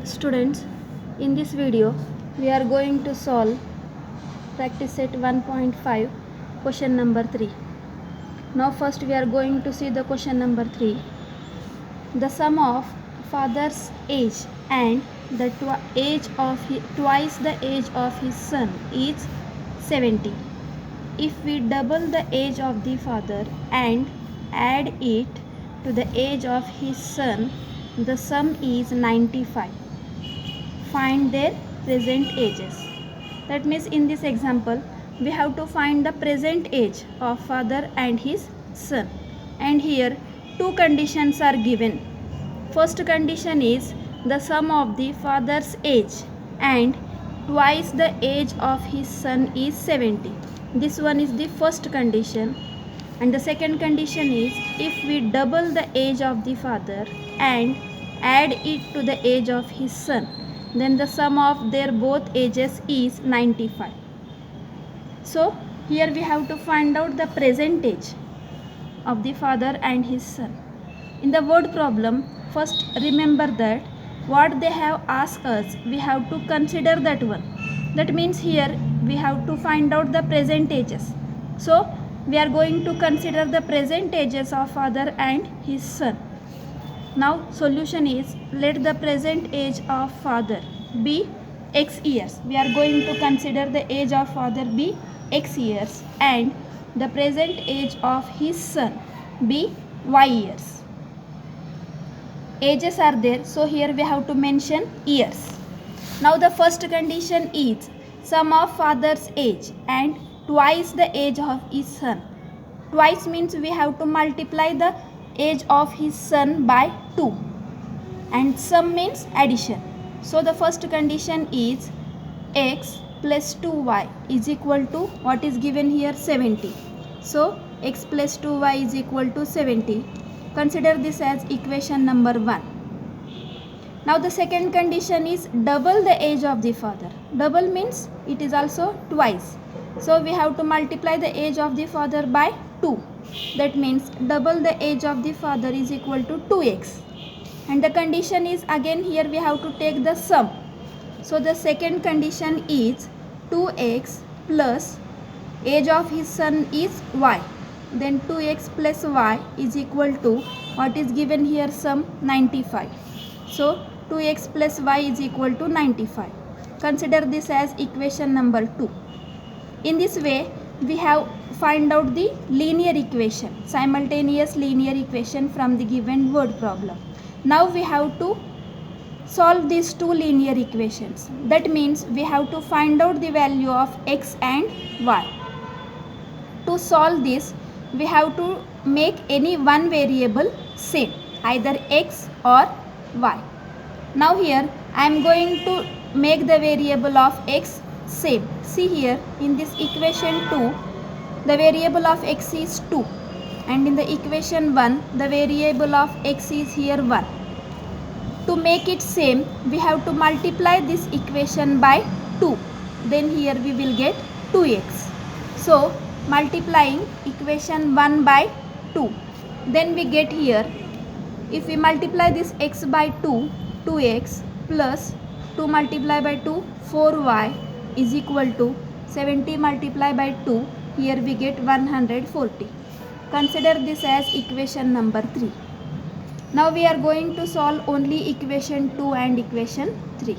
Students, in this video we are going to solve practice set 1.5 question number 3. Now first we are going to see the question number 3. The sum of father's age and the twice the age of his son is 70. If we double the age of the father and add it to the age of his son, the sum is 95. Find their present ages. That means in this example we have to find the present age of father and his son, and here two conditions are given. First condition is the sum of the father's age and twice the age of his son is 70. This one is the first condition, and the second condition is if we double the age of the father and add it to the age of his son, then the sum of their both ages is 95. So here we have to find out the present age of the father and his son. In the word problem, first remember that what they have asked us, we have to consider that one. That means here we have to find out the present ages. So we are going to consider the present ages of father and his son. Now solution is, let the present age of father be x years. We are going to consider the age of father be x years and the present age of his son be y years. Ages are there, so here we have to mention years. Now the first condition is sum of father's age and twice the age of his son. Twice means we have to multiply the age of his son by 2, and sum means addition. So the first condition is x plus 2y is equal to what is given here, 70. So x plus 2y is equal to 70. Consider this as equation number 1. Now the second condition is double the age of the father. Double means it is also twice. So we have to multiply the age of the father by 2. That means double the age of the father is equal to 2x. And the condition is again here we have to take the sum. So the second condition is 2x plus age of his son is y. Then 2x plus y is equal to what is given here, sum 95. So 2x plus y is equal to 95. Consider this as equation number 2. In this way we have find out the linear equation, simultaneous linear equation from the given word problem. Now we have to solve these two linear equations. That means we have to find out the value of x and y. To solve this, we have to make any one variable same, either x or y. Now here I am going to make the variable of x same. See here in this equation 2, the variable of x is 2, and in the equation 1 the variable of x is here 1. To make it same, we have to multiply this equation by 2. Then here we will get 2x. So multiplying equation 1 by 2, then we get here, if we multiply this x by 2, 2x plus 2 multiplied by 2, 4y is equal to 70 multiplied by 2, here we get 140. Consider this as equation number 3. Now we are going to solve only equation 2 and equation 3.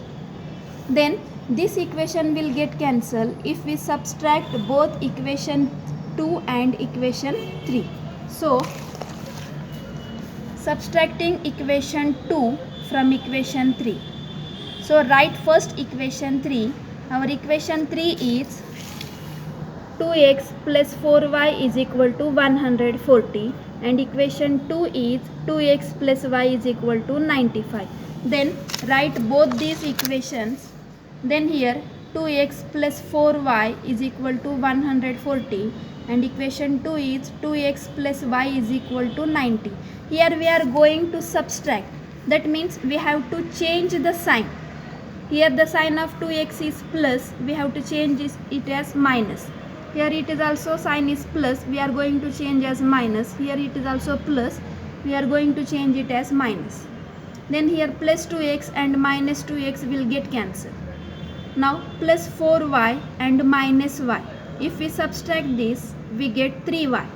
Then this equation will get cancelled if we subtract both equation 2 and equation 3. So subtracting equation 2 from equation 3. So write first equation 3. Our equation 3 is 2x plus 4y is equal to 140, and equation 2 is 2x plus y is equal to 95. Then write both these equations. Then here 2x plus 4y is equal to 140, and equation 2 is 2x plus y is equal to 90. Here we are going to subtract. That means we have to change the sign. Here the sign of 2x is plus, we have to change it as minus. Here it is also sign is plus, we are going to change as minus. Here it is also plus, we are going to change it as minus. Then here plus 2x and minus 2x will get cancelled. Now plus 4y and minus y. If we subtract this, we get 3y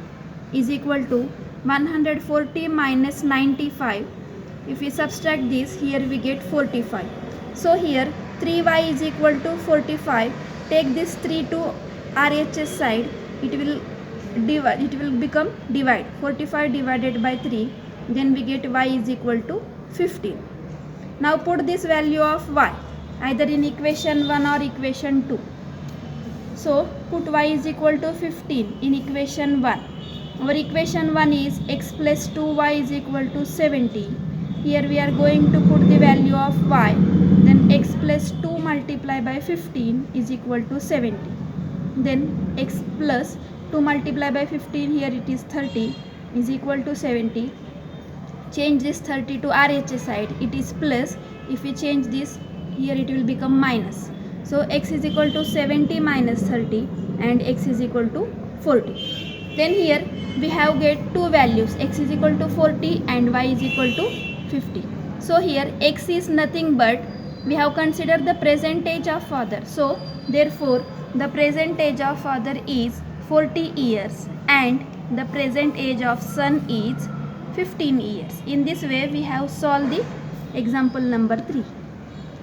is equal to 140 minus 95. If we subtract this, here we get 45. So here 3y is equal to 45. Take this 3 to RHS side. It will become divide. 45 divided by 3. Then we get y is equal to 15. Now put this value of y either in equation 1 or equation 2. So put y is equal to 15 in equation 1. Our equation 1 is x plus 2y is equal to 70. Here we are going to put the value of y. Then x plus 2 multiplied by 15 is equal to 70. Then x plus 2 multiplied by 15, here it is 30, is equal to 70. Change this 30 to RHS side. It is plus. If we change this, here it will become minus. So x is equal to 70 minus 30 and x is equal to 40. Then here we have get two values, x is equal to 40 and y is equal to 50. So here x is nothing but we have considered the present age of father. So therefore the present age of father is 40 years and the present age of son is 15 years. In this way we have solved the example number 3.